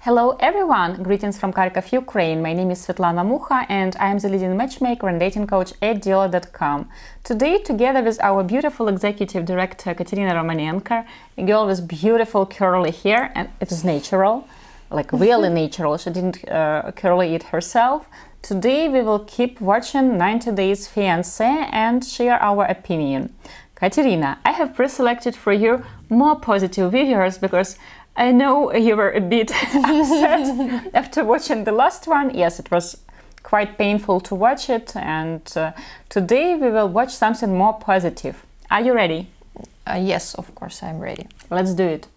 Hello everyone! Greetings from Kharkov, Ukraine. My name is Svetlana Mucha and I am the leading matchmaker and dating coach at Diolli.com. Today, together with our beautiful executive director Katerina Romanenko, a girl with beautiful curly hair, and it is natural, like really natural, she didn't curly it herself. Today we will keep watching 90 Days Fiancé and share our opinion. Katerina, I have pre-selected for you more positive videos because I know you were a bit upset after watching the last one. Yes, it was quite painful to watch it, and today we will watch something more positive. Are you ready? Yes, of course, I'm ready. Let's do it.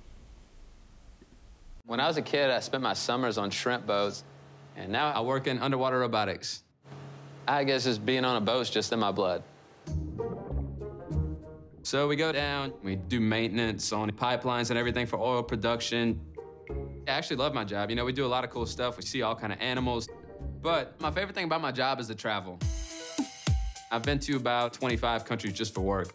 When I was a kid, I spent my summers on shrimp boats, and now I work in underwater robotics. I guess just being on a boat's just in my blood. So we go down, we do maintenance on pipelines and everything for oil production. I actually love my job. You know, we do a lot of cool stuff. We see all kind of animals. But my favorite thing about my job is the travel. I've been to about 25 countries just for work.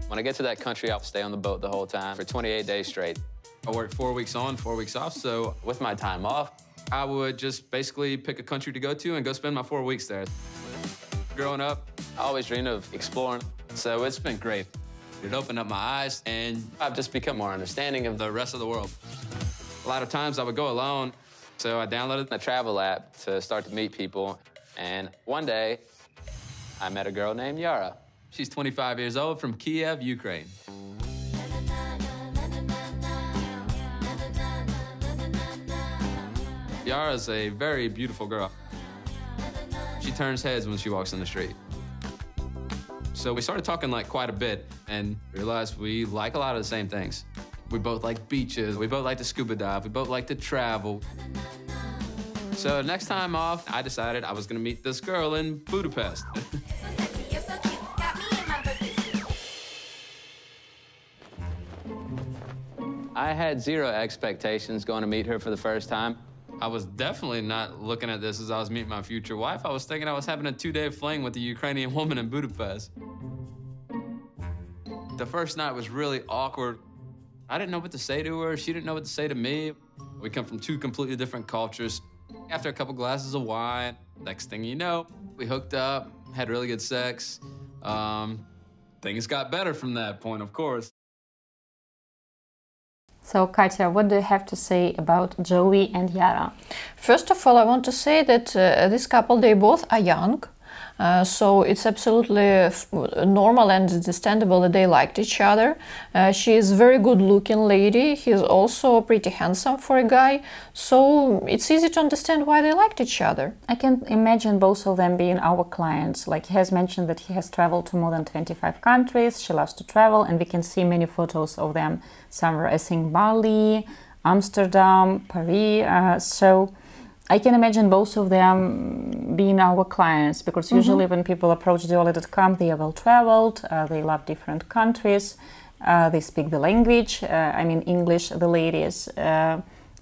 When I get to that country, I'll stay on the boat the whole time for 28 days straight. I work 4 weeks on, 4 weeks off. So with my time off, I would just basically pick a country to go to and go spend my 4 weeks there. Growing up, I always dreamed of exploring. So it's been great. It opened up my eyes, and I've just become more understanding of the rest of the world. A lot of times I would go alone, so I downloaded a travel app to start to meet people. And one day, I met a girl named Yara. She's 25 years old from Kiev, Ukraine. Yara's a very beautiful girl. She turns heads when she walks in the street. So we started talking like quite a bit and realized we like a lot of the same things. We both like beaches, we both like to scuba dive, we both like to travel. So next time off, I decided I was gonna meet this girl in Budapest. I had zero expectations going to meet her for the first time. I was definitely not looking at this as I was meeting my future wife. I was thinking I was having a 2-day fling with a Ukrainian woman in Budapest. The first night was really awkward. I didn't know what to say to her. She didn't know what to say to me. We come from 2 completely different cultures. After a couple glasses of wine, next thing you know, we hooked up, had really good sex. Things got better from that point, of course. So, Katya, what do you have to say about Joey and Yara? First of all, I want to say that this couple, they both are young. So it's absolutely normal and understandable that they liked each other. She is a very good looking lady. He's also pretty handsome for a guy. So it's easy to understand why they liked each other. I can imagine both of them being our clients. Like he has mentioned that he has traveled to more than 25 countries. She loves to travel, and we can see many photos of them somewhere, I think Bali, Amsterdam, Paris. So I can imagine both of them being our clients, because usually when people approach Diolli.com, they are well-traveled, they love different countries, they speak the language, I mean English, the ladies.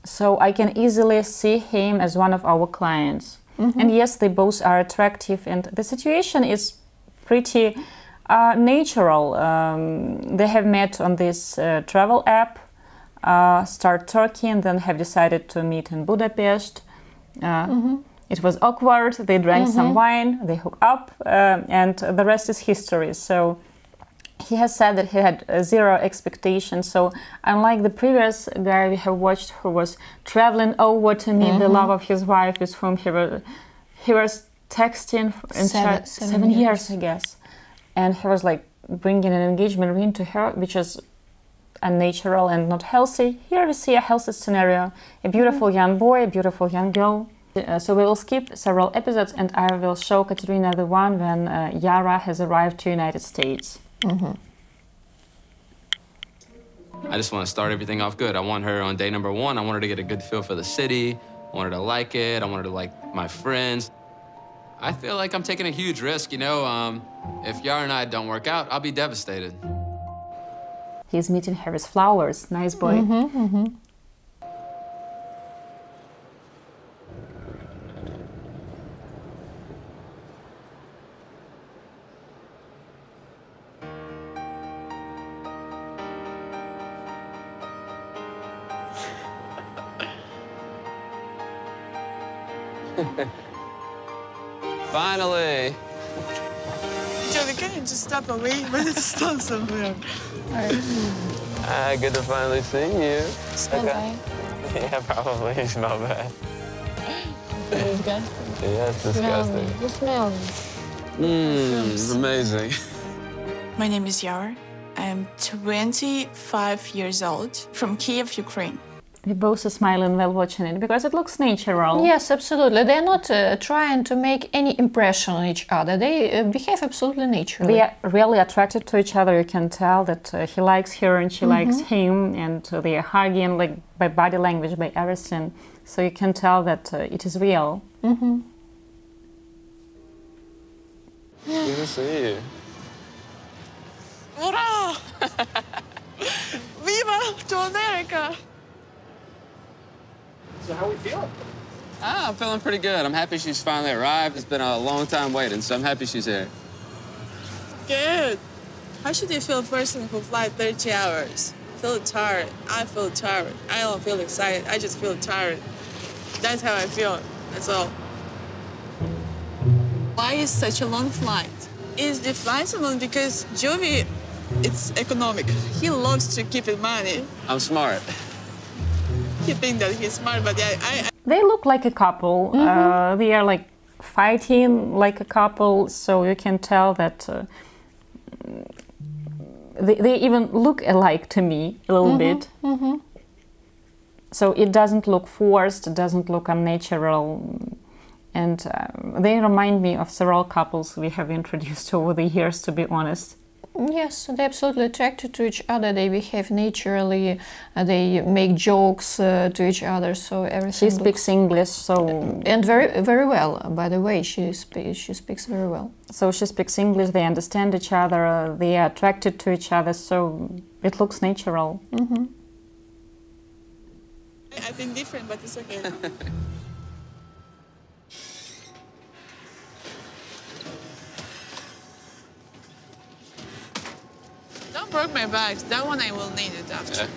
So I can easily see him as one of our clients. And yes, they both are attractive, and the situation is pretty natural. They have met on this travel app, start Turkey, and then have decided to meet in Budapest. It was awkward, they drank some wine, they hooked up, and the rest is history. So he has said that he had zero expectations. So unlike the previous guy we have watched, who was traveling over to meet the love of his wife, with whom he was texting in 7 years, I guess. And he was like bringing an engagement ring to her, which is unnatural and not healthy. Here we see a healthy scenario, a beautiful young boy, a beautiful young girl. So we will skip several episodes, and I will show Katerina the one when Yara has arrived to United States. I just want to start everything off good. I want her on day number 1. I want her to get a good feel for the city. I want her to like it. I want her to like my friends. I feel like I'm taking a huge risk, you know. If Yara and I don't work out, I'll be devastated. He's meeting her with flowers. Nice boy. Finally. Joey, can you just stop away? But it's stop somewhere. Good to finally see you. Smell bad. Yeah, probably. You smell bad. Disgusting. Yeah, it's disgusting. You smell Amazing. My name is Yar. I'm 25 years old from Kiev, Ukraine. We both are smiling while watching it because it looks natural. Yes, absolutely. They're not trying to make any impression on each other. They behave absolutely naturally. They are really attracted to each other. You can tell that he likes her and she likes him, and they are hugging, like by body language, by everything. So you can tell that it is real. Good to see you. Hurrah! Viva to America! So how we feeling? I'm feeling pretty good. I'm happy she's finally arrived. It's been a long time waiting, so I'm happy she's here. Good. How should you feel a person who flies 30 hours? Feel tired. I feel tired. I don't feel excited. I just feel tired. That's how I feel. That's all. Why is such a long flight? Is the flight so long because Joey, it's economic. He loves to keep his money. I'm smart. He thinks that he's smart, but They look like a couple. They are like fighting like a couple, so you can tell that they even look alike to me a little bit. So it doesn't look forced, it doesn't look unnatural, and they remind me of several couples we have introduced over the years, to be honest. Yes, they're absolutely attracted to each other. They behave naturally. They make jokes to each other. So everything. She speaks English, so and very, very well. By the way, she speaks very well. So she speaks English. They understand each other. They are attracted to each other. So it looks natural. I think different, but it's okay. Don't break my bags. That one I will need it after.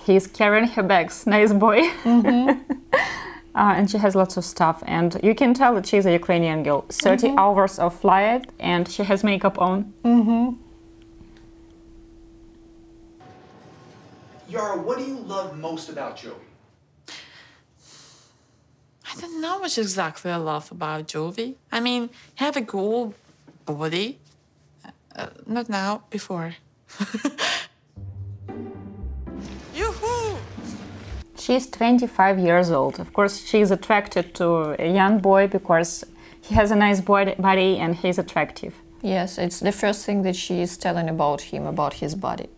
He's carrying her bags. Nice boy. And she has lots of stuff. And you can tell that she's a Ukrainian girl. 30 hours of flight, and she has makeup on. Yara, what do you love most about Joey? I don't know what exactly I love about Jovi. I mean, he have a cool body. Not now, before. Yoo-hoo! She's 25 years old. Of course, she's attracted to a young boy because he has a nice body and he's attractive. Yes, it's the first thing that she is telling about him, about his body.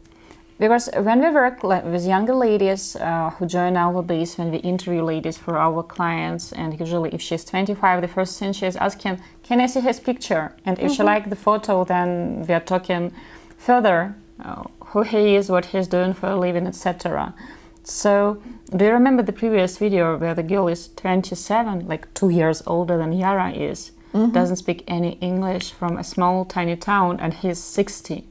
Because when we work with younger ladies who join our base, when we interview ladies for our clients, and usually if she's 25, the first thing she is asking, can I see his picture? And if she likes the photo, then we are talking further, who he is, what he's doing for a living, etc. So, do you remember the previous video where the girl is 27, like 2 years older than Yara is, doesn't speak any English, from a small tiny town, and he's 60?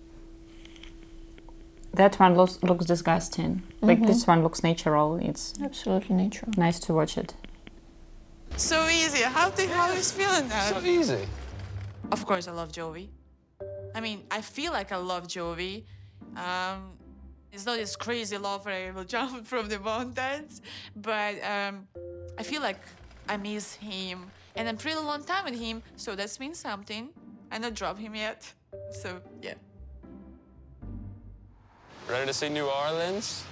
That one looks disgusting. Like this one looks natural. It's absolutely natural. Nice to watch it. So easy. How the hell is feeling that? So easy. Of course, I love Jovi. I mean, I feel like I love Jovi. It's not this crazy love where I will jump from the mountains, but I feel like I miss him, and I'm pretty long time with him, so that means something. I not drop him yet, so yeah. Ready to see New Orleans?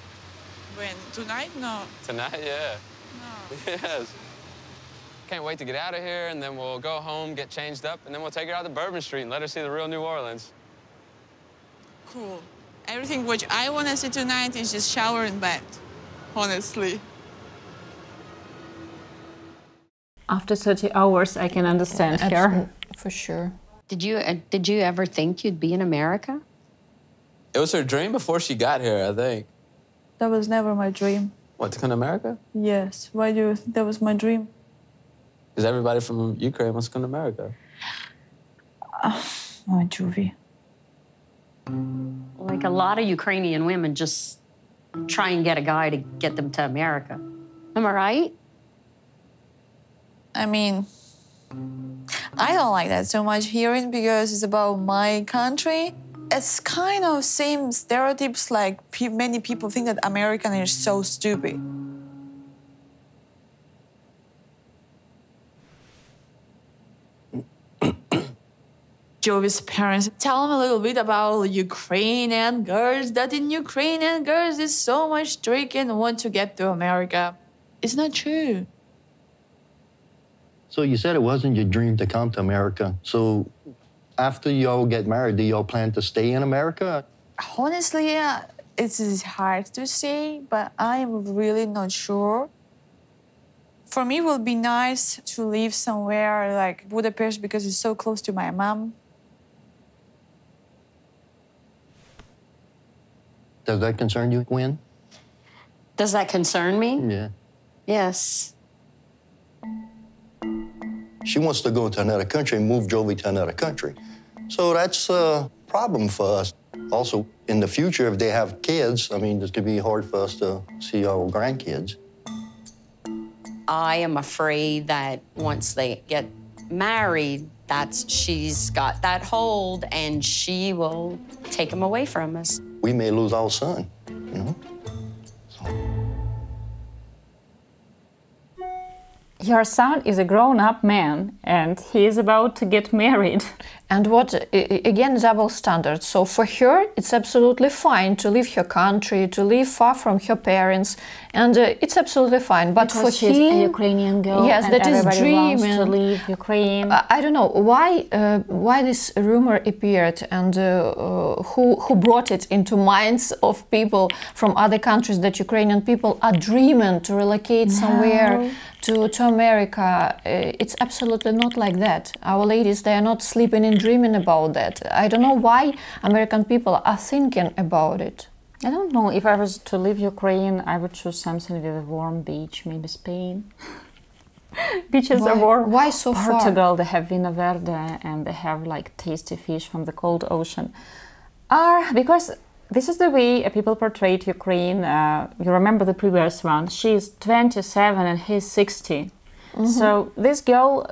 When? Tonight? No. Tonight, yeah. No. Yes. Can't wait to get out of here, and then we'll go home, get changed up, and then we'll take her out to Bourbon Street and let her see the real New Orleans. Cool. Everything which I want to see tonight is just shower and bed, honestly. After 30 hours, I can understand her. For sure. Did you ever think you'd be in America? It was her dream before she got here, I think. That was never my dream. What, to come to America? Yes. Why do you think that was my dream? Because everybody from Ukraine wants to come to America. Oh, Jovi. Like a lot of Ukrainian women just try and get a guy to get them to America. Am I right? I mean, I don't like that so much hearing because it's about my country. It's kind of same stereotypes like many people think that American is so stupid. Jovi's parents tell him a little bit about Ukrainian girls, that in Ukrainian girls is so much trick and want to get to America. It's not true. So you said it wasn't your dream to come to America. So after you all get married, do you all plan to stay in America? Honestly, yeah, it's hard to say, but I'm really not sure. For me, it would be nice to live somewhere like Budapest because it's so close to my mom. Does that concern you, Gwen? Does that concern me? Yeah. Yes. She wants to go to another country and move Jovi to another country. So that's a problem for us. Also, in the future, if they have kids, I mean, this could be hard for us to see our grandkids. I am afraid that once they get married, she's got that hold and she will take him away from us. We may lose our son, you know? Your son is a grown-up man and he is about to get married. And what, again, double standards. So for her, it's absolutely fine to leave her country, to live far from her parents, and it's absolutely fine. But because for she's him, a Ukrainian girl, yes, and that is everybody dreaming wants to leave Ukraine. I don't know why this rumor appeared and who brought it into minds of people from other countries that Ukrainian people are dreaming to relocate somewhere to America. It's absolutely not like that. Our ladies, they are not sleeping and dreaming about that. I don't know why American people are thinking about it. I don't know. If I was to leave Ukraine, I would choose something with a warm beach, maybe Spain. Beaches are warm. Why so far? Portugal, they have Vina Verde and they have like tasty fish from the cold ocean. Because this is the way people portrayed Ukraine. You remember the previous one. She is 27 and he's 60. So this girl,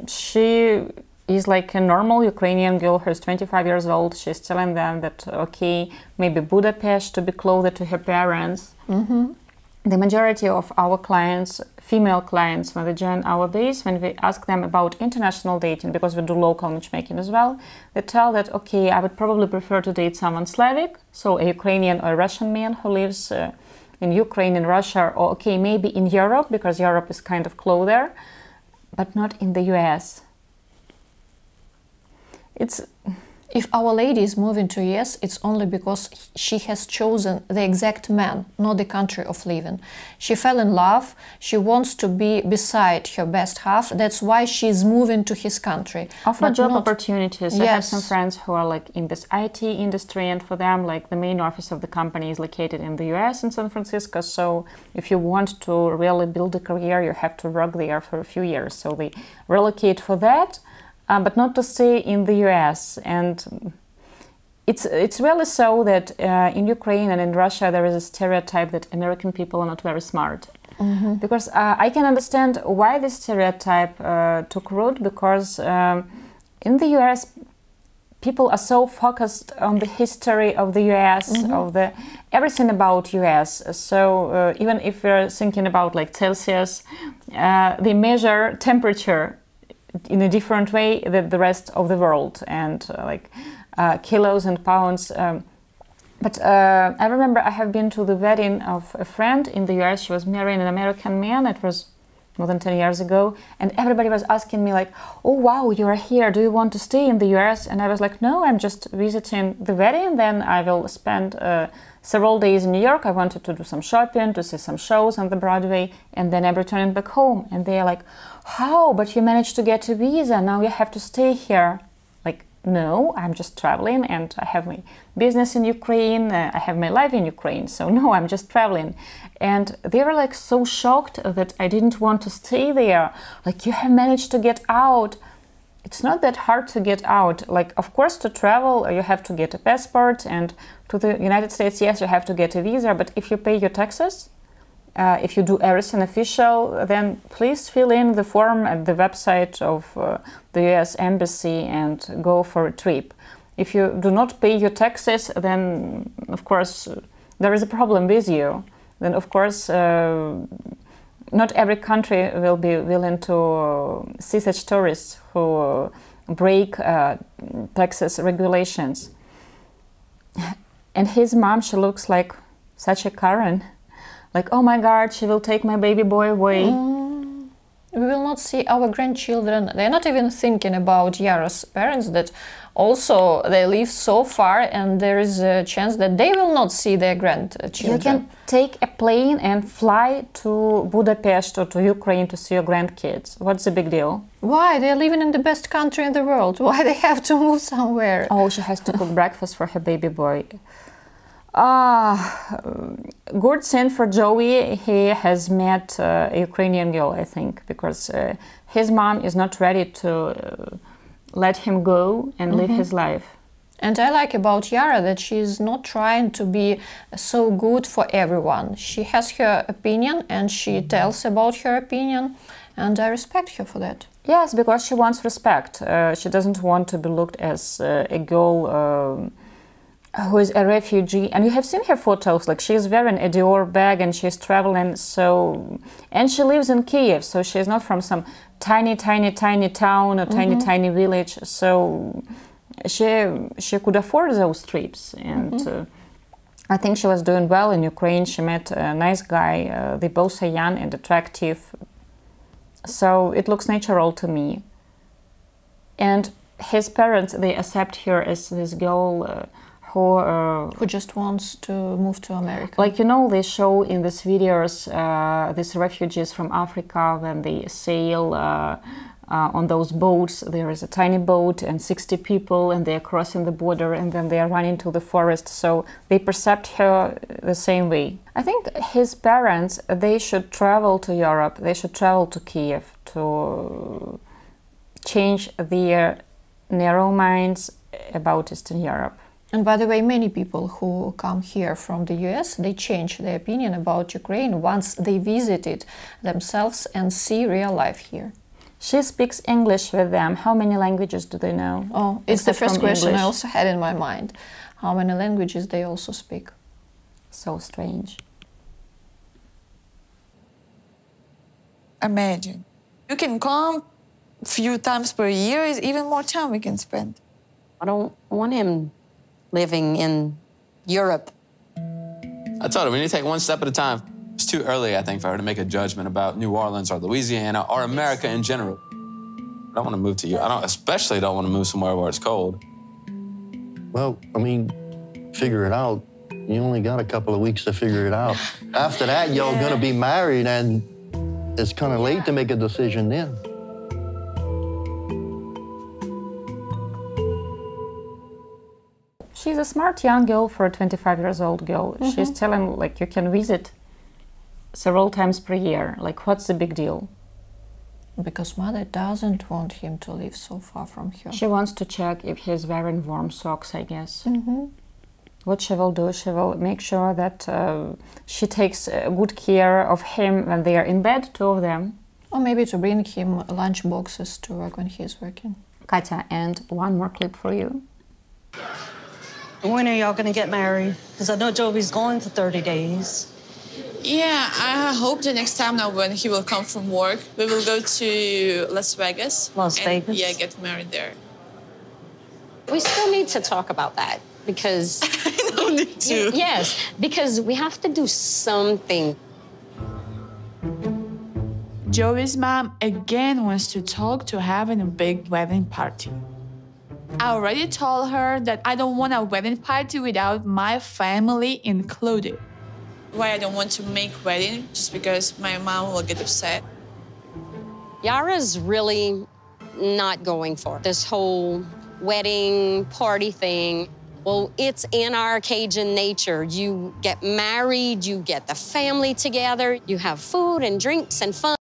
she is like a normal Ukrainian girl who's 25 years old. She's telling them that, okay, maybe Budapest to be closer to her parents. The majority of our clients, female clients, when they join our base, when we ask them about international dating, because we do local matchmaking as well, they tell that, okay, I would probably prefer to date someone Slavic, so a Ukrainian or a Russian man who lives in Ukraine, in Russia, or okay, maybe in Europe, because Europe is kind of closer, but not in the US. If our lady is moving to US, it's only because she has chosen the exact man, not the country of living. She fell in love, she wants to be beside her best half, that's why she's moving to his country. Offer job opportunities. I have Yes. some friends who are like in this IT industry, and for them, like the main office of the company is located in the US in San Francisco. So if you want to really build a career, you have to work there for a few years. So they relocate for that. But not to stay in the US. And it's really so that in Ukraine and in Russia there is a stereotype that American people are not very smart. Because I can understand why this stereotype took root, because in the US people are so focused on the history of the US, of the everything about US. So even if we're thinking about like Celsius, they measure temperature in a different way than the rest of the world, and like kilos and pounds. But I remember I have been to the wedding of a friend in the US. She was marrying an American man. It was more than 10 years ago. And everybody was asking me like, oh, wow, you are here. Do you want to stay in the US? And I was like, no, I'm just visiting the wedding. Then I will spend several days in New York. I wanted to do some shopping, to see some shows on the Broadway, and then I'm returning back home. And they are like, how? But you managed to get a visa. Now you have to stay here. Like, no, I'm just traveling and I have my business in Ukraine. I have my life in Ukraine. So no, I'm just traveling. And they were like so shocked that I didn't want to stay there. Like, you have managed to get out. It's not that hard to get out. Like, of course, to travel, you have to get a passport, and to the United States, yes, you have to get a visa. But if you pay your taxes, if you do everything official, then please fill in the form at the website of the US Embassy and go for a trip. If you do not pay your taxes, then of course there is a problem with you. Then of course not every country will be willing to see such tourists who break taxes regulations. And his mom, she looks like such a Karen. Like, oh my God, she will take my baby boy away. We will not see our grandchildren. They're not even thinking about Yara's parents, that also they live so far and there is a chance that they will not see their grandchildren. You can take a plane and fly to Budapest or to Ukraine to see your grandkids. What's the big deal? Why? They're living in the best country in the world. Why they have to move somewhere? Oh, she has to cook breakfast for her baby boy. Good thing for Joey, he has met a Ukrainian girl, I think, because his mom is not ready to let him go and live his life. And I like about Yara that she's not trying to be so good for everyone. She has her opinion and she tells about her opinion, and I respect her for that. Yes, because she wants respect. She doesn't want to be looked as a girl who is a refugee. And you have seen her photos, like she's wearing a Dior bag and she's traveling, so, and she lives in Kiev, so she's not from some tiny town or tiny village, so she could afford those trips. And I think she was doing well in Ukraine. She met a nice guy. They both are young and attractive, so it looks natural to me. And his parents, they accept her as this girl who just wants to move to America. Like, you know, they show in these videos these refugees from Africa when they sail on those boats. There is a tiny boat and 60 people, and they are crossing the border, and then they are running to the forest. So they perceive her the same way. I think his parents, they should travel to Europe. They should travel to Kiev to change their narrow minds about Eastern Europe. And by the way, many people who come here from the US, they change their opinion about Ukraine once they visit it themselves and see real life here. She speaks English with them. How many languages do they know? Oh, it's the first question I also had in my mind. How many languages they also speak? So strange. Imagine. You can come a few times per year, is even more time we can spend. I don't want him living in Europe. I told her we need to take one step at a time. It's too early, I think, for her to make a judgment about New Orleans or Louisiana or America in general. I don't want to move to you. Especially don't want to move somewhere where it's cold. Well, I mean, figure it out. You only got a couple of weeks to figure it out. After that, y'all gonna be married, and it's kind of late to make a decision then. She's a smart young girl for a 25-year-old girl. She's telling, like, you can visit several times per year. Like, what's the big deal? Because mother doesn't want him to live so far from her. She wants to check if he's wearing warm socks, I guess. What she will do, she will make sure that she takes good care of him when they are in bed, two of them. Or maybe to bring him lunch boxes to work when he's working. Katya, and one more clip for you. When are y'all gonna get married? Because I know Jovi's going for 30 days. Yeah, I hope the next time now when he will come from work, we will go to Las Vegas. Las Vegas? Yeah, get married there. We still need to talk about that because... I don't need to. Yes, because we have to do something. Joey's mom again wants to talk to having a big wedding party. I already told her that I don't want a wedding party without my family included. Why I don't want to make wedding, just because my mom will get upset. Yara's really not going for this whole wedding party thing. Well, it's in our Cajun nature. You get married, you get the family together, you have food and drinks and fun.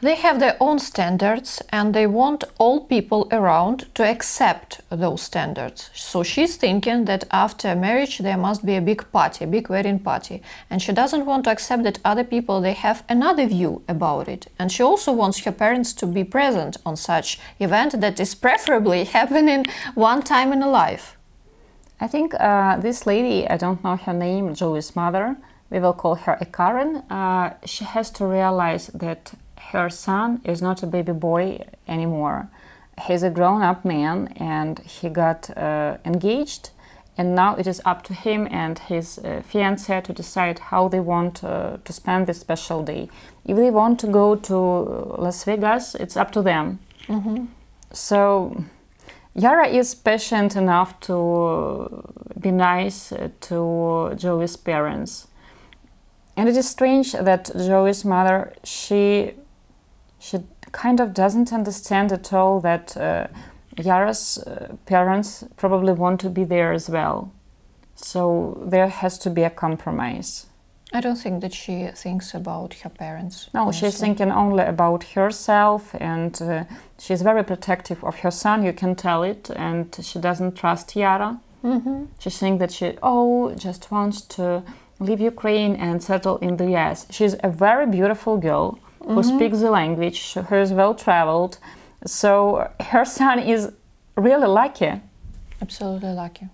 They have their own standards and they want all people around to accept those standards. So she's thinking that after marriage there must be a big party, a big wedding party. And she doesn't want to accept that other people, they have another view about it. And she also wants her parents to be present on such event that is preferably happening one time in a life. I think this lady, I don't know her name, Joey's mother, we will call her a Karen, she has to realize that her son is not a baby boy anymore. He's a grown-up man and he got engaged, and now it is up to him and his fiancé to decide how they want to spend this special day. If they want to go to Las Vegas, it's up to them. So Yara is patient enough to be nice to Joey's parents. And it is strange that Joey's mother, she kind of doesn't understand at all that Yara's parents probably want to be there as well. So there has to be a compromise. I don't think that she thinks about her parents. No, honestly. she's thinking only about herself, and she's very protective of her son, you can tell it, and she doesn't trust Yara. She thinks that she just wants to leave Ukraine and settle in the US. She's a very beautiful girl who speaks the language, who is well-traveled, so her son is really lucky. Absolutely lucky.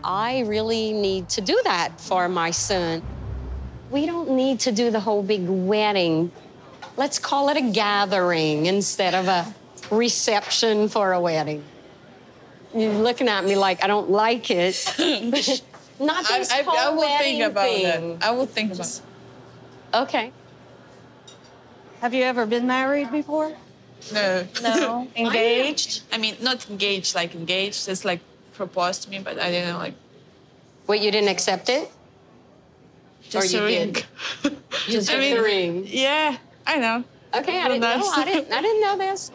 I really need to do that for my son. We don't need to do the whole big wedding. Let's call it a gathering instead of a reception for a wedding. You're looking at me like I don't like it. Not this whole I will wedding think about thing. that. I will think about it. Okay. Have you ever been married before? No. No. Engaged? I mean, not engaged, like engaged. It's like proposed to me, but I didn't know, like. Wait, you didn't accept it? Just or you a ring. did? You took the ring. Yeah, I know. Okay, I didn't know. I didn't know this.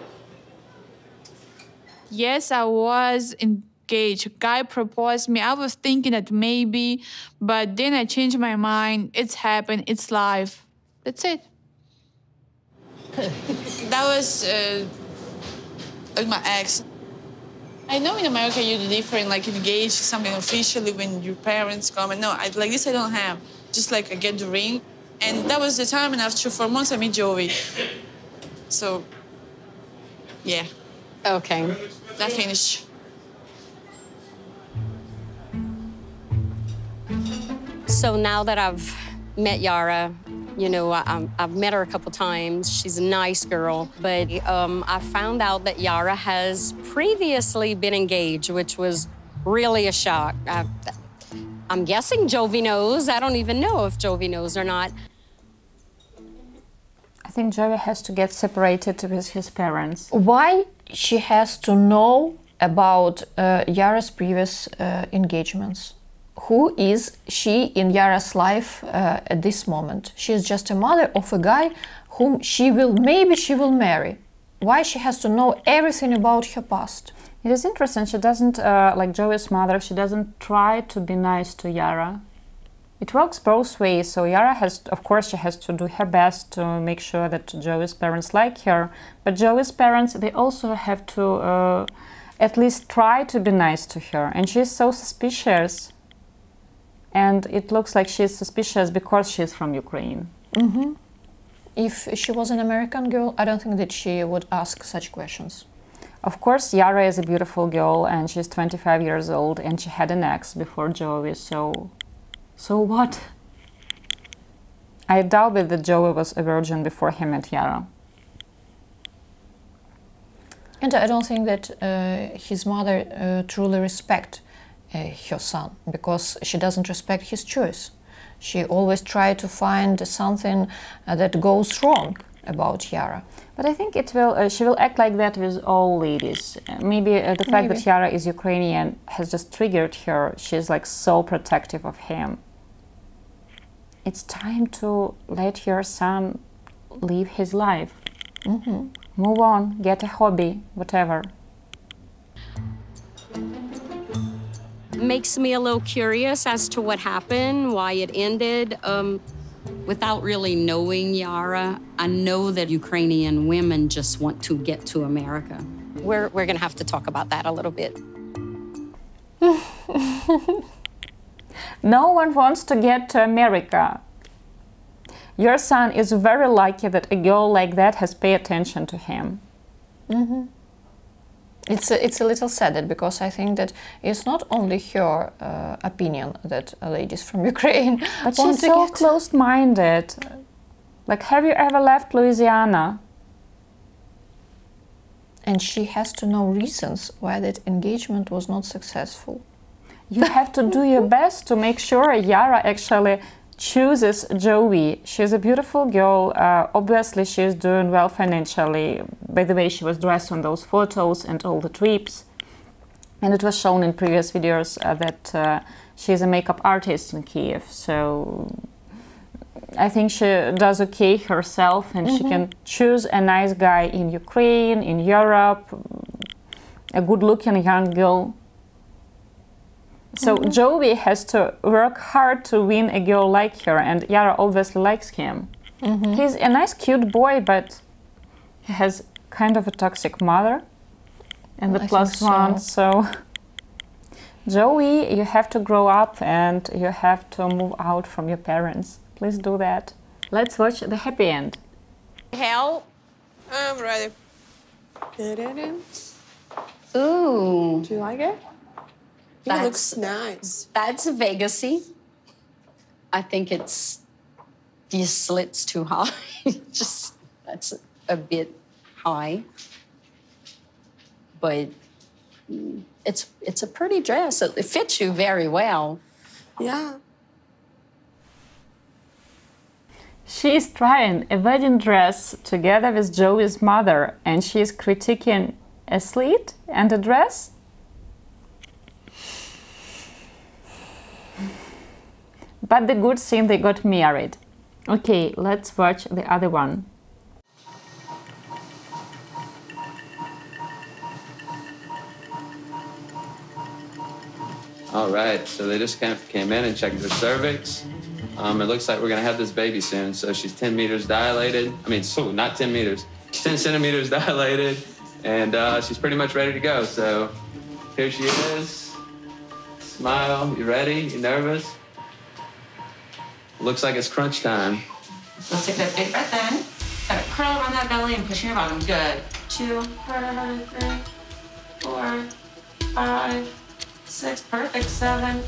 Yes, I was engaged. A guy proposed me. I was thinking that maybe, but then I changed my mind. It's happened. It's life. That's it. That was with my ex. I know in America you do different, like engage something officially when your parents come. And no, like this I don't have. Just like I get the ring. And that was the time, and after 4 months I meet Joey. So, yeah. Okay. That finished. So now that I've met Yara, you know, I've met her a couple times. She's a nice girl, but I found out that Yara has previously been engaged, which was really a shock. I'm guessing Jovi knows. I don't even know if Jovi knows or not. I think Joey has to get separated with his parents. Why she has to know about Yara's previous engagements? Who is she in Yara's life at this moment? She is just a mother of a guy whom maybe she will marry. Why she has to know everything about her past? It is interesting. She doesn't, like Joey's mother, she doesn't try to be nice to Yara. It works both ways. So Yara has, of course, she has to do her best to make sure that Joey's parents like her. But Joey's parents, they also have to at least try to be nice to her. And she's so suspicious. And it looks like she's suspicious because she's from Ukraine. If she was an American girl, I don't think that she would ask such questions. Of course, Yara is a beautiful girl and she's 25 years old and she had an ex before Joey, so what? I doubt that Joey was a virgin before he met Yara. And I don't think that his mother truly respects her son, because she doesn't respect his choice. She always tries to find something that goes wrong about Yara. But I think she will act like that with all ladies. Maybe the fact that Yara is Ukrainian has just triggered her. She's like so protective of him. It's time to let your son live his life. Move on, get a hobby, whatever. Makes me a little curious as to what happened, why it ended. Without really knowing Yara, I know that Ukrainian women just want to get to America. We're going to have to talk about that a little bit. No one wants to get to America. Your son is very lucky that a girl like that has paid attention to him. Mm-hmm. It's a little sad because I think that it's not only her opinion that ladies from Ukraine but she's so closed-minded. Like, have you ever left Louisiana? And she has to know reasons why that engagement was not successful. You have to do your best to make sure Yara actually chooses Joey. She's a beautiful girl. Obviously, she's doing well financially. By the way, she was dressed on those photos and all the trips. And it was shown in previous videos that she's a makeup artist in Kiev. So I think she does okay herself, and she can choose a nice guy in Ukraine, in Europe, a good-looking young girl. So Joey has to work hard to win a girl like her, and Yara obviously likes him. He's a nice, cute boy, but he has kind of a toxic mother and the plus one. So Joey, you have to grow up and you have to move out from your parents. Please do that. Let's watch the happy end. Help? I'm ready. Ooh. Do you like it? It looks nice. That's Vegasy. I think it's these slits too high. Just that's a bit high, but it's a pretty dress. It fits you very well. Yeah. She is trying a wedding dress together with Joey's mother, and she is critiquing a slit and a dress. But the good thing, they got married. Okay, let's watch the other one. All right, so they just came in and checked her cervix. It looks like we're gonna have this baby soon. So she's 10 meters dilated. I mean, so not 10 meters, 10 centimeters dilated, and she's pretty much ready to go. So here she is. Smile, you ready? You nervous? Looks like it's crunch time. Let's take that big breath in. Gotta curl around that belly and push your bottom. Good. 2, 3, 4, 5, 6. Perfect. 7,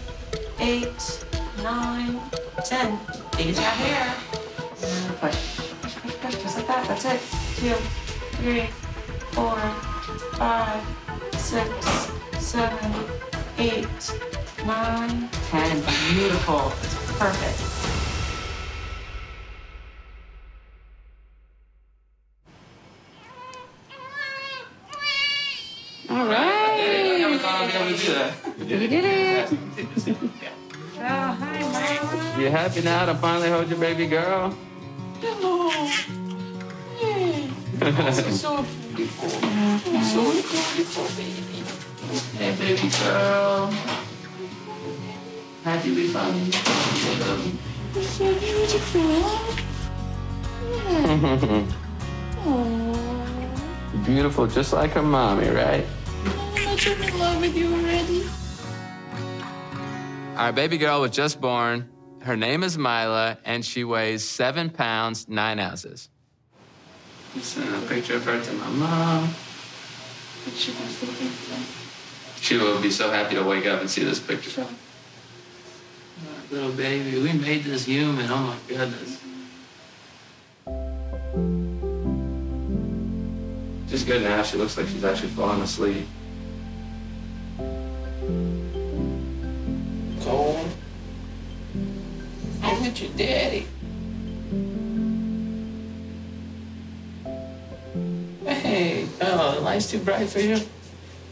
8, 9, 10. Biggest out here. And push. Push, push, push. Just like that. That's it. 2, 3, 4, 5, 6, 7, 8, 9, 10. Beautiful. Perfect. All right. You did it. Oh, hi, Mama. You happy now to finally hold your baby girl? Hello. Hey. She's so beautiful. So beautiful, baby. Hey, baby girl. Happy we found you. You're so beautiful. Beautiful, just like her mommy, right? I'm in love with you already. Our baby girl was just born. Her name is Mila, and she weighs 7 pounds, 9 ounces. Just sending a picture of her to my mom. What she wants to think. She will be so happy to wake up and see this picture. Sure. Oh, little baby, we made this human. Oh my goodness. Just good now. She looks like she's actually falling asleep. Cold. I'm with your daddy. Hey, oh, the light's too bright for you.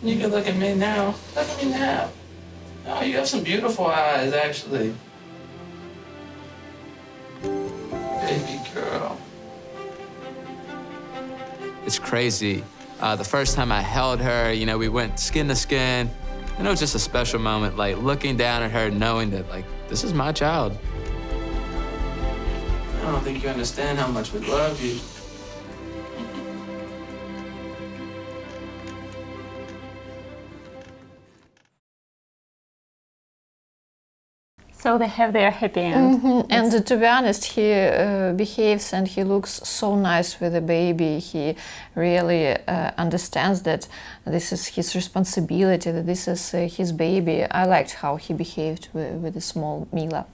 You can look at me now. Look at me now. Oh, you have some beautiful eyes, actually. Baby girl. It's crazy. The first time I held her, you know, we went skin to skin. And it was just a special moment, like looking down at her, knowing that, like, this is my child. I don't think you understand how much we love you. So they have their happy end. And to be honest, he behaves and he looks so nice with the baby. He really understands that this is his responsibility, that this is his baby. I liked how he behaved with the small Mila.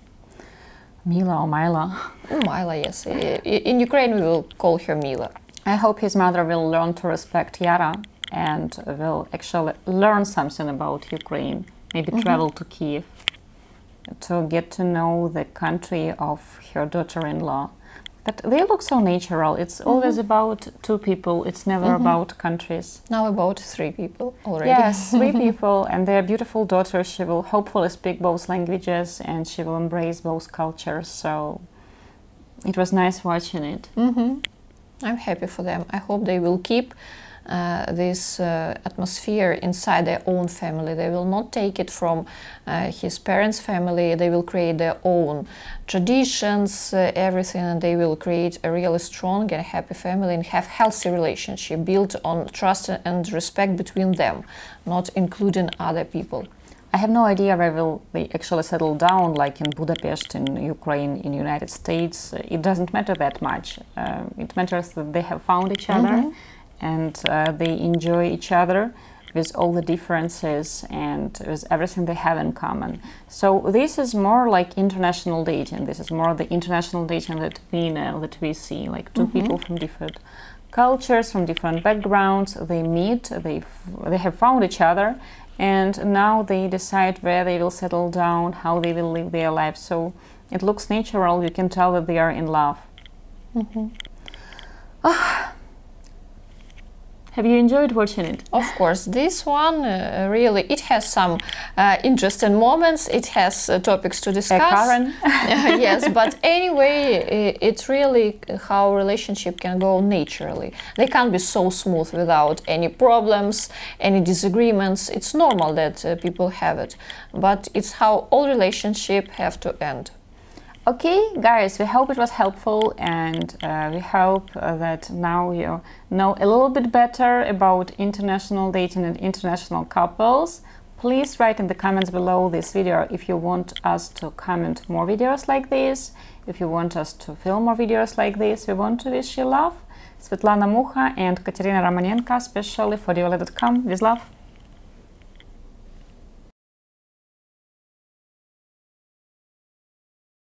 Mila or Mila? Mila, yes. In Ukraine, we will call her Mila. I hope his mother will learn to respect Yara and will actually learn something about Ukraine. Maybe travel to Kiev to get to know the country of her daughter-in-law. But they look so natural. It's always about two people. It's never about countries. Now about 3 people already. Yes, 3 people and their beautiful daughter. She will hopefully speak both languages and she will embrace both cultures. So it was nice watching it. I'm happy for them. I hope they will keep this atmosphere inside their own family. They will not take it from his parents' family. They will create their own traditions, everything, and they will create a really strong and happy family and have healthy relationship built on trust and respect between them, not including other people. I have no idea where will they actually settle down, like in Budapest, in Ukraine, in United States. It doesn't matter that much. It matters that they have found each other and they enjoy each other with all the differences and with everything they have in common. So this is more like international dating. This is more the international dating that we know, that we see, like two people from different cultures, from different backgrounds. They meet, they have found each other, and now they decide where they will settle down, how they will live their lives. So it looks natural. You can tell that they are in love. Have you enjoyed watching it? Of course, this one really, it has some interesting moments, it has topics to discuss. Karen. Yes, but anyway, it's really how relationship can go naturally. They can't be so smooth without any problems, any disagreements. It's normal that people have it, but it's how all relationships have to end. Okay, guys, we hope it was helpful, and we hope that now you know a little bit better about international dating and international couples. Please write in the comments below this video if you want us to comment more videos like this, if you want us to film more videos like this. We want to wish you love. Svetlana Mucha and Katerina Romanenko, especially for Diolli.com. With love.